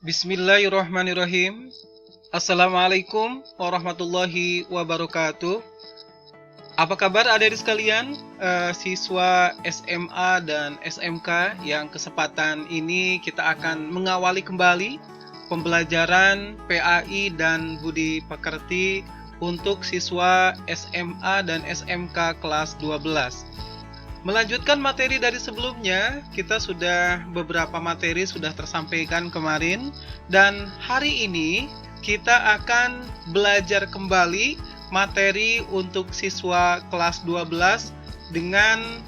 Bismillahirrahmanirrahim. Assalamualaikum warahmatullahi wabarakatuh. Apa kabar adik-adik sekalian, siswa SMA dan SMK yang kesempatan ini kita akan mengawali kembali pembelajaran PAI dan Budi Pekerti untuk siswa SMA dan SMK kelas 12. Melanjutkan materi dari sebelumnya, kita sudah beberapa materi sudah tersampaikan kemarin, dan hari ini kita akan belajar kembali materi untuk siswa kelas 12 dengan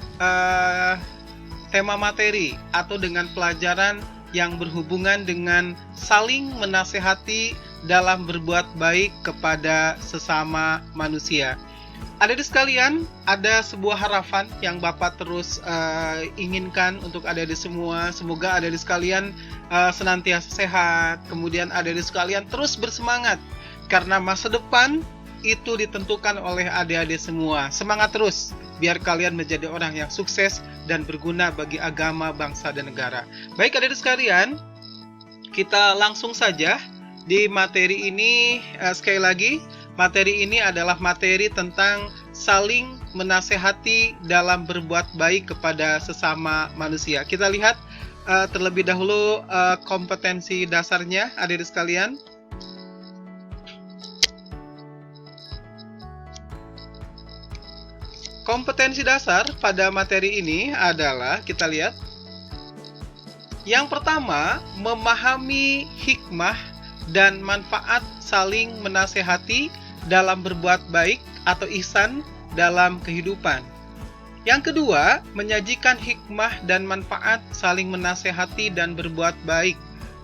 tema materi atau dengan pelajaran yang berhubungan dengan saling menasehati dalam berbuat baik kepada sesama manusia. Adik-adik sekalian, ada sebuah harapan yang Bapak terus inginkan untuk adik-adik semua. Semoga adik-adik sekalian senantiasa sehat. Kemudian adik-adik sekalian terus bersemangat, karena masa depan itu ditentukan oleh adik-adik semua. Semangat terus, biar kalian menjadi orang yang sukses dan berguna bagi agama, bangsa, dan negara. Baik adik-adik sekalian, kita langsung saja di materi ini. Sekali lagi, materi ini adalah materi tentang saling menasehati dalam berbuat baik kepada sesama manusia. Kita lihat terlebih dahulu kompetensi dasarnya, adik-adik sekalian. Kompetensi dasar pada materi ini adalah, kita lihat, yang pertama, memahami hikmah dan manfaat saling menasehati dalam berbuat baik atau ihsan dalam kehidupan. Yang kedua, menyajikan hikmah dan manfaat saling menasehati dan berbuat baik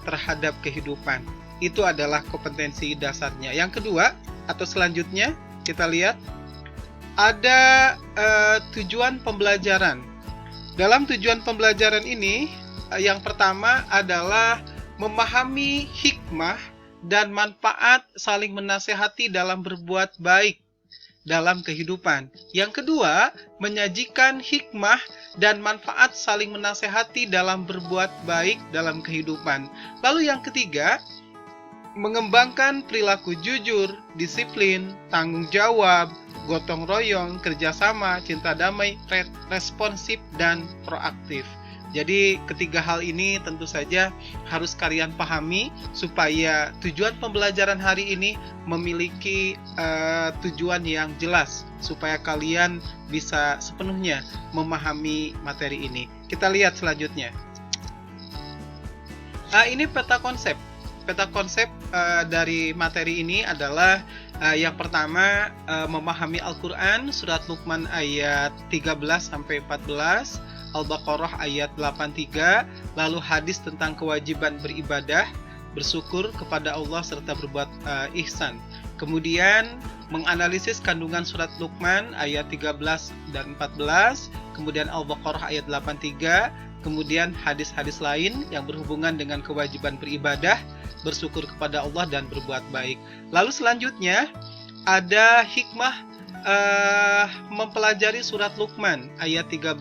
terhadap kehidupan. Itu adalah kompetensi dasarnya. Yang kedua, atau selanjutnya, kita lihat ada tujuan pembelajaran. Dalam tujuan pembelajaran ini, yang pertama adalah memahami hikmah dan manfaat saling menasehati dalam berbuat baik dalam kehidupan. Yang kedua, menyajikan hikmah dan manfaat saling menasehati dalam berbuat baik dalam kehidupan. Lalu yang ketiga, mengembangkan perilaku jujur, disiplin, tanggung jawab, gotong royong, kerjasama, cinta damai, responsif, dan proaktif. Jadi ketiga hal ini tentu saja harus kalian pahami supaya tujuan pembelajaran hari ini memiliki tujuan yang jelas, supaya kalian bisa sepenuhnya memahami materi ini. Kita lihat selanjutnya. Ini peta konsep. Peta konsep dari materi ini adalah yang pertama, memahami Al-Quran, surat Luqman ayat 13-14, Al-Baqarah ayat 83, lalu hadis tentang kewajiban beribadah, bersyukur kepada Allah serta berbuat ihsan. Kemudian menganalisis kandungan surat Luqman ayat 13 dan 14, kemudian Al-Baqarah ayat 83, kemudian hadis-hadis lain yang berhubungan dengan kewajiban beribadah, bersyukur kepada Allah, dan berbuat baik. Lalu selanjutnya ada hikmah mempelajari surat Luqman ayat 13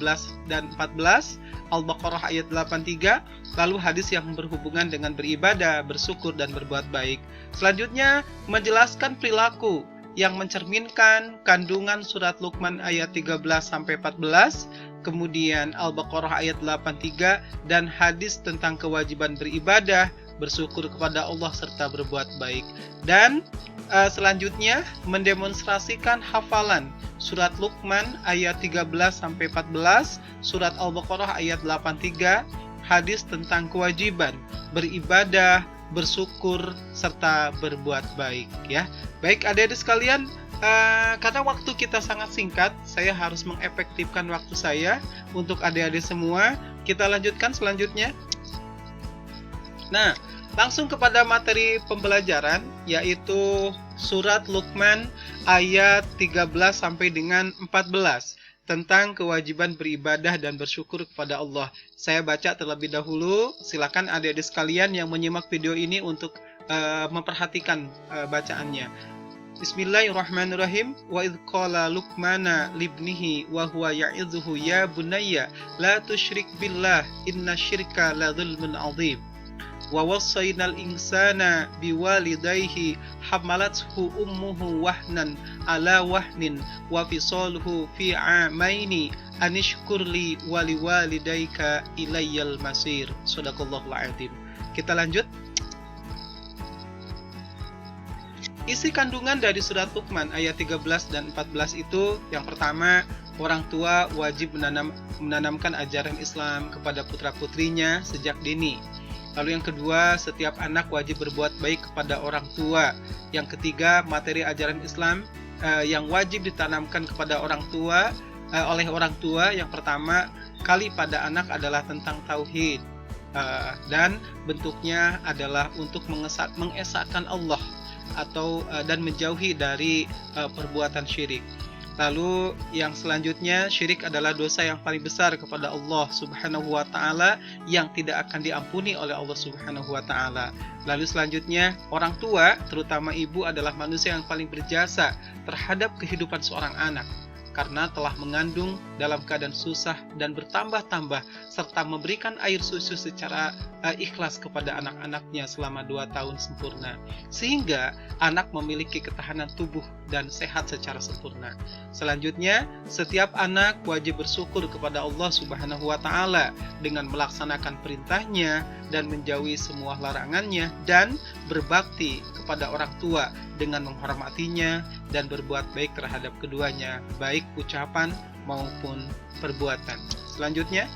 dan 14, Al-Baqarah ayat 83, lalu hadis yang berhubungan dengan beribadah, bersyukur, dan berbuat baik. Selanjutnya menjelaskan perilaku yang mencerminkan kandungan surat Luqman ayat 13-14, kemudian Al-Baqarah ayat 83, dan hadis tentang kewajiban beribadah, bersyukur kepada Allah, serta berbuat baik. Dan selanjutnya mendemonstrasikan hafalan surat Luqman ayat 13-14, surat Al-Baqarah ayat 83, hadis tentang kewajiban beribadah, bersyukur, serta berbuat baik, ya. Baik adik-adik sekalian, karena waktu kita sangat singkat, saya harus mengefektifkan waktu saya untuk adik-adik semua. Kita lanjutkan selanjutnya. Nah, langsung kepada materi pembelajaran, yaitu surat Luqman ayat 13 sampai dengan 14 tentang kewajiban beribadah dan bersyukur kepada Allah. Saya baca terlebih dahulu. Silakan adik-adik sekalian yang menyimak video ini untuk memperhatikan bacaannya. Bismillahirrahmanirrahim. Wa idh qala Luqmana libnihi wa huwa ya'idhuhu ya bunayya la tusyrik billah inna syirka la dzulmun 'adzim. wa wassaynal insana biwalidayhi hamalathu ummuhu wahnan ala wahnin wa fisaluhu fi 'amaini anishkurli wa liwalidayka ilayyal masir. Shadaqallahul adzim. Kita lanjut. Isi kandungan dari surat Luqman ayat 13 dan 14 itu, yang pertama, orang tua wajib menanamkan ajaran Islam kepada putra-putrinya sejak dini. Lalu yang kedua, setiap anak wajib berbuat baik kepada orang tua. Yang ketiga, materi ajaran Islam yang wajib ditanamkan kepada orang tua oleh orang tua, yang pertama kali pada anak adalah tentang tauhid, dan bentuknya adalah untuk mengesahkan Allah dan menjauhi dari perbuatan syirik. Lalu yang selanjutnya, syirik adalah dosa yang paling besar kepada Allah Subhanahu wa taala yang tidak akan diampuni oleh Allah Subhanahu wa taala. Lalu selanjutnya, orang tua, terutama ibu, adalah manusia yang paling berjasa terhadap kehidupan seorang anak, karena telah mengandung dalam keadaan susah dan bertambah-tambah, serta memberikan air susu secara ikhlas kepada anak-anaknya selama 2 tahun sempurna, sehingga anak memiliki ketahanan tubuh dan sehat secara sempurna. Selanjutnya, setiap anak wajib bersyukur kepada Allah Subhanahu wa taala dengan melaksanakan perintahnya dan menjauhi semua larangannya, dan berbakti kepada orang tua dengan menghormatinya dan berbuat baik terhadap keduanya, baik ucapan maupun perbuatan. Selanjutnya,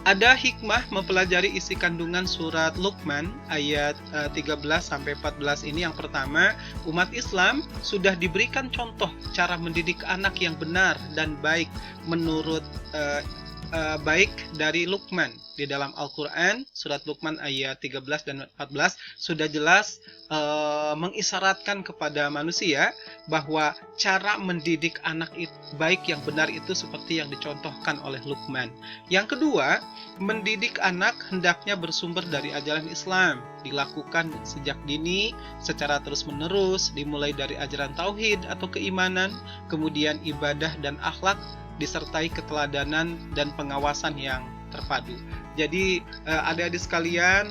ada hikmah mempelajari isi kandungan surat Luqman ayat 13-14 ini. Yang pertama, umat Islam sudah diberikan contoh cara mendidik anak yang benar dan baik menurut baik dari Luqman. Di dalam Al-Quran, surat Luqman ayat 13 dan 14 sudah jelas mengisyaratkan kepada manusia bahwa cara mendidik anak baik yang benar itu seperti yang dicontohkan oleh Luqman. Yang kedua, mendidik anak hendaknya bersumber dari ajaran Islam, dilakukan sejak dini secara terus-menerus, dimulai dari ajaran tauhid atau keimanan, kemudian ibadah dan akhlak, disertai keteladanan dan pengawasan yang terpadu. Jadi adik-adik sekalian,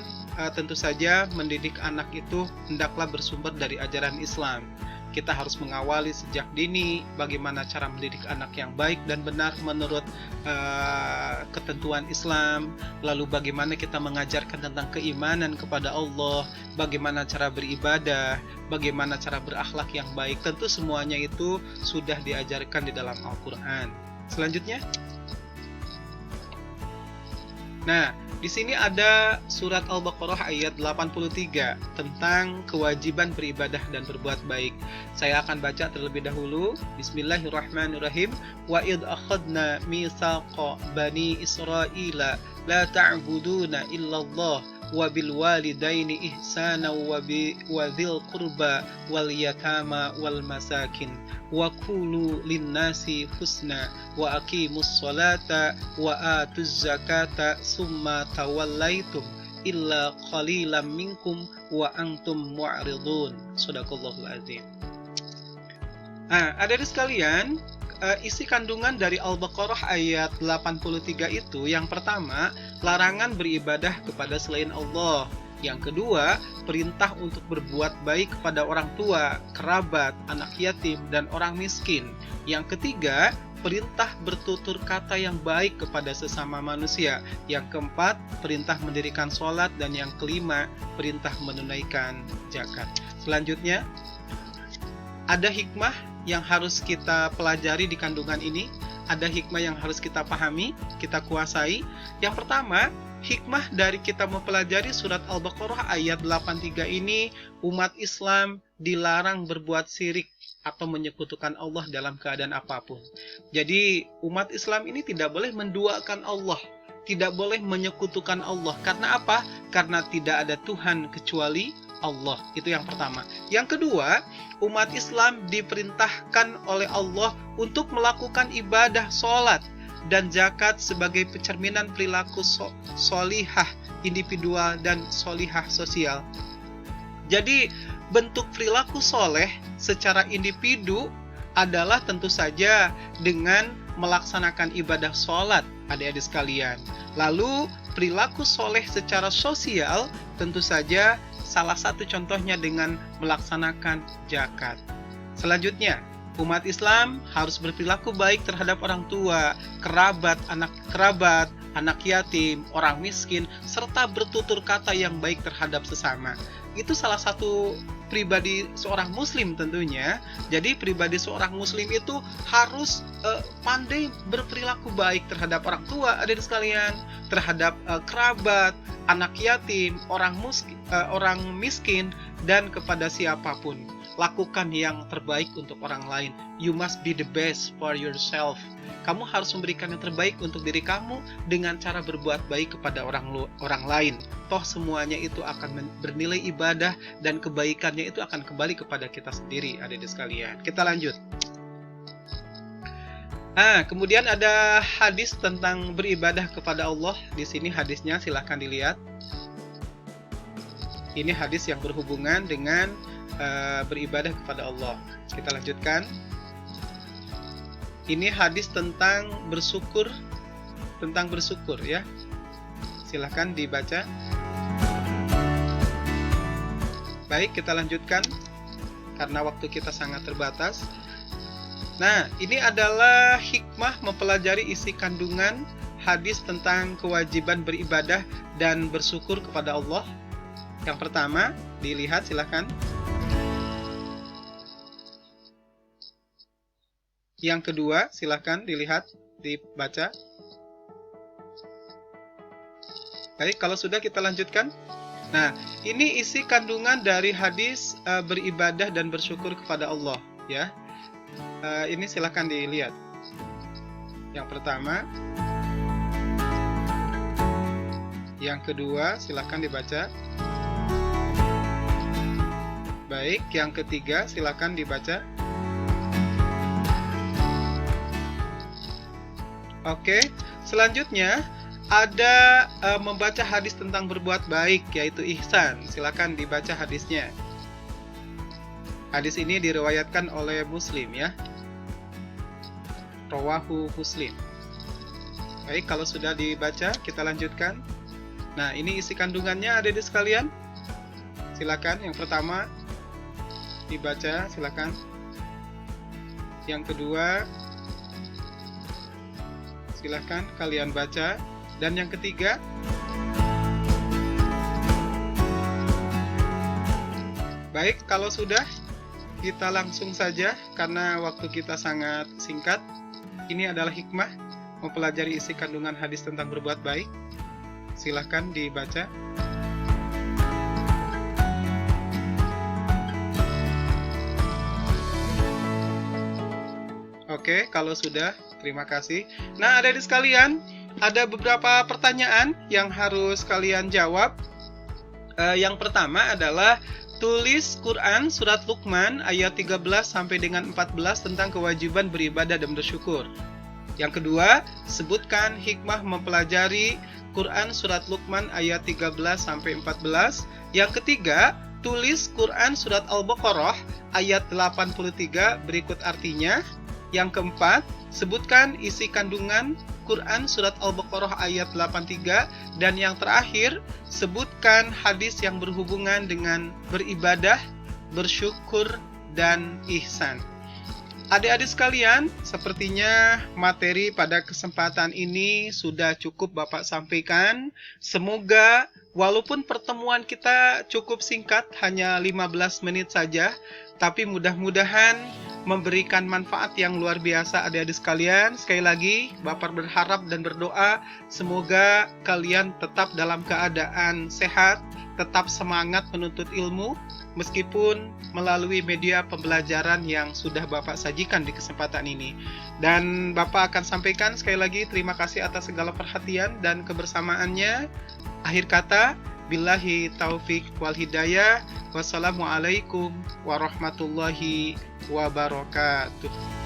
tentu saja mendidik anak itu hendaklah bersumber dari ajaran Islam. Kita harus mengawali sejak dini bagaimana cara mendidik anak yang baik dan benar menurut ketentuan Islam. Lalu bagaimana kita mengajarkan tentang keimanan kepada Allah, bagaimana cara beribadah, bagaimana cara berakhlak yang baik. Tentu semuanya itu sudah diajarkan di dalam Al-Quran. Selanjutnya, nah, di sini ada surat Al-Baqarah ayat 83 tentang kewajiban beribadah dan berbuat baik. Saya akan baca terlebih dahulu. Bismillahirrahmanirrahim. Wa id akhadna mitsaqa bani Israila la ta'buduna illallah wa bil walidaini ihsana wa dzil qurba wal yatama wal masakin wa qulu linnasi husna wa aqimus salata wa atuz zakata summa tawallaitum illa qalilan minkum wa antum mu'ridun. Shadaqallahul adzim. Adik-adik sekalian, isi kandungan dari Al-Baqarah ayat 83 itu, yang pertama, larangan beribadah kepada selain Allah. Yang kedua, perintah untuk berbuat baik kepada orang tua, kerabat, anak yatim, dan orang miskin. Yang ketiga, perintah bertutur kata yang baik kepada sesama manusia. Yang keempat, perintah mendirikan sholat. Dan yang kelima, perintah menunaikan zakat. Selanjutnya, ada hikmah yang harus kita pelajari di kandungan ini. Ada hikmah yang harus kita pahami, kita kuasai. Yang pertama, hikmah dari kita mempelajari surat Al-Baqarah ayat 83 ini, umat Islam dilarang berbuat syirik atau menyekutukan Allah dalam keadaan apapun. Jadi umat Islam ini tidak boleh menduakan Allah, tidak boleh menyekutukan Allah. Karena apa? Karena tidak ada Tuhan kecuali Allah. Itu yang pertama. Yang kedua, umat Islam diperintahkan oleh Allah untuk melakukan ibadah sholat dan zakat sebagai pencerminan perilaku solihah individual dan solihah sosial. Jadi bentuk perilaku soleh secara individu adalah tentu saja dengan melaksanakan ibadah sholat, adik-adik sekalian. Lalu perilaku soleh secara sosial, tentu saja salah satu contohnya dengan melaksanakan zakat. Selanjutnya, umat Islam harus berperilaku baik terhadap orang tua, kerabat, anak yatim, orang miskin, serta bertutur kata yang baik terhadap sesama. Itu salah satu pribadi seorang muslim tentunya. Jadi pribadi seorang muslim itu harus pandai berperilaku baik terhadap orang tua, adik sekalian, terhadap kerabat, anak yatim, orang miskin, dan kepada siapapun. Lakukan yang terbaik untuk orang lain. You must be the best for yourself. Kamu harus memberikan yang terbaik untuk diri kamu dengan cara berbuat baik kepada orang lain. Toh semuanya itu akan bernilai ibadah dan kebaikannya itu akan kembali kepada kita sendiri, adik-adik sekalian. Kita lanjut. Kemudian ada hadis tentang beribadah kepada Allah. Di sini hadisnya silahkan dilihat. Ini hadis yang berhubungan dengan beribadah kepada Allah. Kita lanjutkan. Ini hadis tentang bersyukur ya. Silahkan dibaca. Baik, kita lanjutkan karena waktu kita sangat terbatas. Nah, ini adalah hikmah mempelajari isi kandungan hadis tentang kewajiban beribadah dan bersyukur kepada Allah. Yang pertama, dilihat silahkan. Yang kedua, silahkan dilihat, dibaca. Baik, kalau sudah kita lanjutkan. Nah, ini isi kandungan dari hadis beribadah dan bersyukur kepada Allah, ya. Ini silahkan dilihat. Yang pertama. Yang kedua, silahkan dibaca. Baik, yang ketiga, silahkan dibaca. Oke, selanjutnya ada membaca hadis tentang berbuat baik, yaitu ihsan. Silakan dibaca hadisnya. Hadis ini diriwayatkan oleh Muslim ya. Rawahu Muslim. Baik, kalau sudah dibaca, kita lanjutkan. Nah, ini isi kandungannya, adik-adik sekalian. Silakan, yang pertama dibaca, silakan. Yang kedua, silahkan kalian baca. Dan yang ketiga, baik, kalau sudah, kita langsung saja karena waktu kita sangat singkat. Ini adalah hikmah mempelajari isi kandungan hadis tentang berbuat baik. Silahkan dibaca. Oke, kalau sudah, terima kasih. Nah, adik-adik sekalian, ada beberapa pertanyaan yang harus kalian jawab. Yang pertama adalah tulis Quran surat Luqman ayat 13 sampai dengan 14 tentang kewajiban beribadah dan bersyukur. Yang kedua, sebutkan hikmah mempelajari Quran surat Luqman ayat 13 sampai 14. Yang ketiga, tulis Quran surat Al-Baqarah ayat 83 berikut artinya. Yang keempat, sebutkan isi kandungan Quran surat Al-Baqarah ayat 83. Dan yang terakhir, sebutkan hadis yang berhubungan dengan beribadah, bersyukur, dan ihsan. Adik-adik sekalian, sepertinya materi pada kesempatan ini sudah cukup Bapak sampaikan. Semoga walaupun pertemuan kita cukup singkat, hanya 15 menit saja, tapi mudah-mudahan memberikan manfaat yang luar biasa adik-adik sekalian. Sekali lagi, Bapak berharap dan berdoa semoga kalian tetap dalam keadaan sehat, tetap semangat menuntut ilmu, meskipun melalui media pembelajaran yang sudah Bapak sajikan di kesempatan ini. Dan Bapak akan sampaikan sekali lagi terima kasih atas segala perhatian dan kebersamaannya. Akhir kata, billahi taufik wal hidayah. Wassalamualaikum warahmatullahi wabarakatuh.